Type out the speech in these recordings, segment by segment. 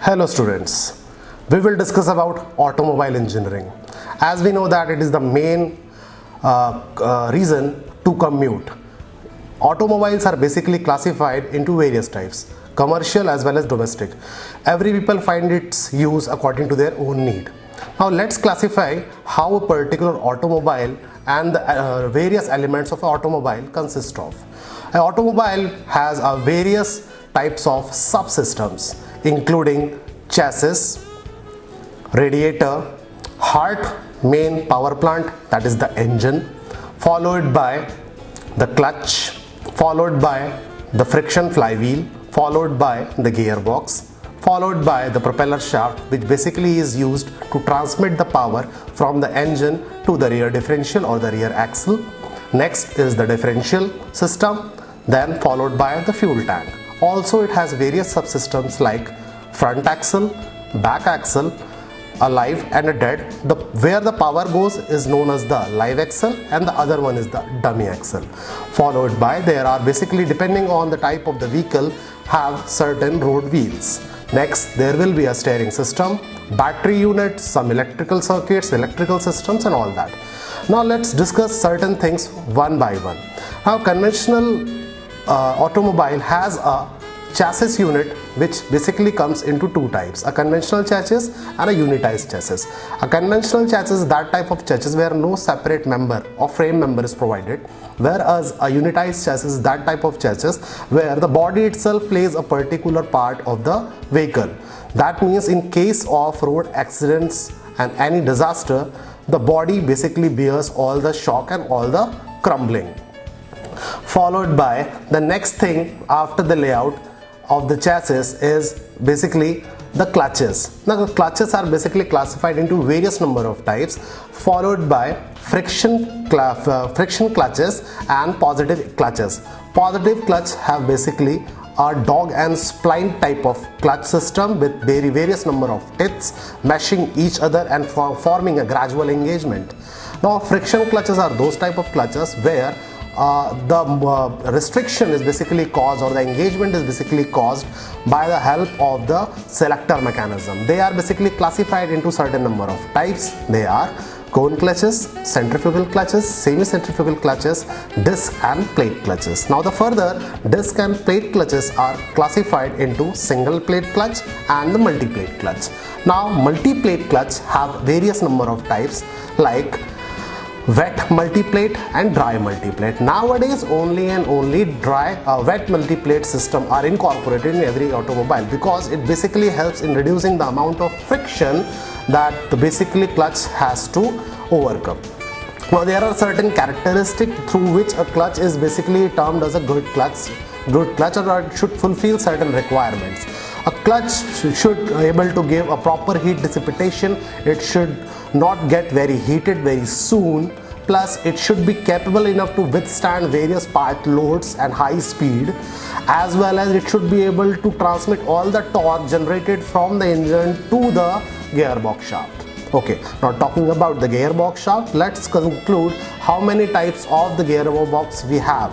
Hello students, we will discuss about automobile engineering. As we know that it is the main reason to commute. Automobiles are basically classified into various types, commercial as well as domestic. Every people find its use according to their own need. Now let's classify how a particular automobile and the various elements of an automobile consist of. An automobile has various types of subsystems including chassis, radiator, heart, main power plant, that is the engine, followed by the clutch, followed by the friction flywheel, followed by the gearbox, followed by the propeller shaft, which basically is used to transmit the power from the engine to the rear differential or the rear axle. Next is the differential system, then followed by the fuel tank. Also it has various subsystems like front axle, back axle, a live and a dead. Where the power goes is known as the live axle and the other one is the dummy axle. Followed by there are basically, depending on the type of the vehicle, have certain road wheels. Next there will be a steering system, battery unit, some electrical circuits, electrical systems and all that. Now let's discuss certain things one by one. Now conventional automobile has a chassis unit which basically comes into two types, a conventional chassis and a unitized chassis. A conventional chassis is that type of chassis where no separate member or frame member is provided, whereas a unitized chassis is that type of chassis where the body itself plays a particular part of the vehicle. That means in case of road accidents and any disaster, the body basically bears all the shock and all the crumbling. Followed by the next thing after the layout of the chassis is basically the clutches. Now the clutches are basically classified into various number of types, followed by friction clutches and positive clutches. Positive clutch have basically a dog and spline type of clutch system with various number of teeth meshing each other and forming a gradual engagement. Now friction clutches are those type of clutches where the restriction is basically caused, or the engagement is basically caused by the help of the selector mechanism. They are basically classified into certain number of types. They are cone clutches, centrifugal clutches, semi-centrifugal clutches, disc and plate clutches. Now the further disc and plate clutches are classified into single plate clutch and the multi-plate clutch. Now multi-plate clutch have various number of types like wet multiplate and dry multiplate. Nowadays only and only wet multiplate system are incorporated in every automobile because it basically helps in reducing the amount of friction that the basically clutch has to overcome. Now there are certain characteristics through which a clutch is basically termed as a good clutch or it should fulfill certain requirements. A clutch should be able to give a proper heat dissipation. It should not get very heated very soon, plus it should be capable enough to withstand various part loads and high speed, as well as it should be able to transmit all the torque generated from the engine to the gearbox shaft. Okay, now talking about the gearbox shaft, let's conclude how many types of the gearbox we have.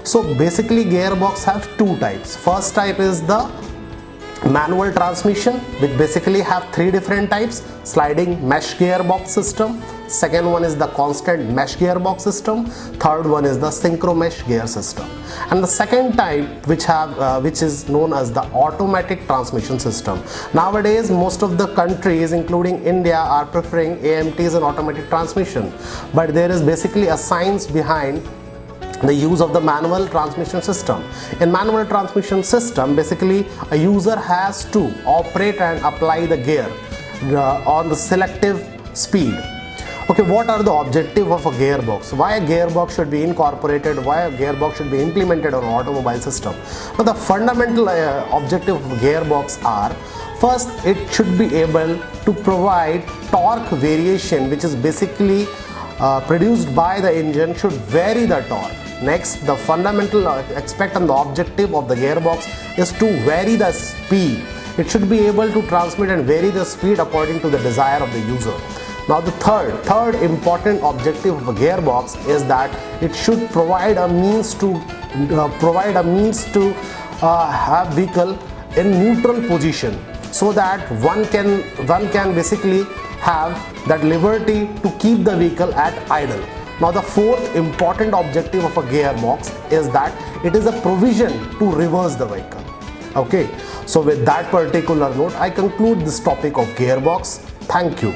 So basically gearbox have two types. First type is the manual transmission, which basically have three different types: sliding mesh gearbox system, second one is the constant mesh gearbox system, third one is the synchro mesh gear system. And the second type which is known as the automatic transmission system. Nowadays most of the countries including India are preferring AMTs and automatic transmission, but there is basically a science behind the use of the manual transmission system. In manual transmission system, basically a user has to operate and apply the gear on the selective speed. Okay, what are the objective of a gearbox? Why a gearbox should be incorporated? Why a gearbox should be implemented on an automobile system? Now the fundamental objective of a gearbox are: first, it should be able to provide torque variation, which is basically produced by the engine, should vary the torque. Next, the fundamental aspect and the objective of the gearbox is to vary the speed. It should be able to transmit and vary the speed according to the desire of the user. Now the third important objective of a gearbox is that it should provide a means to have vehicle in neutral position. so that one can basically have that liberty to keep the vehicle at idle. Now the fourth important objective of a gearbox is that it is a provision to reverse the vehicle. Okay, so with that particular note, I conclude this topic of gearbox. Thank you.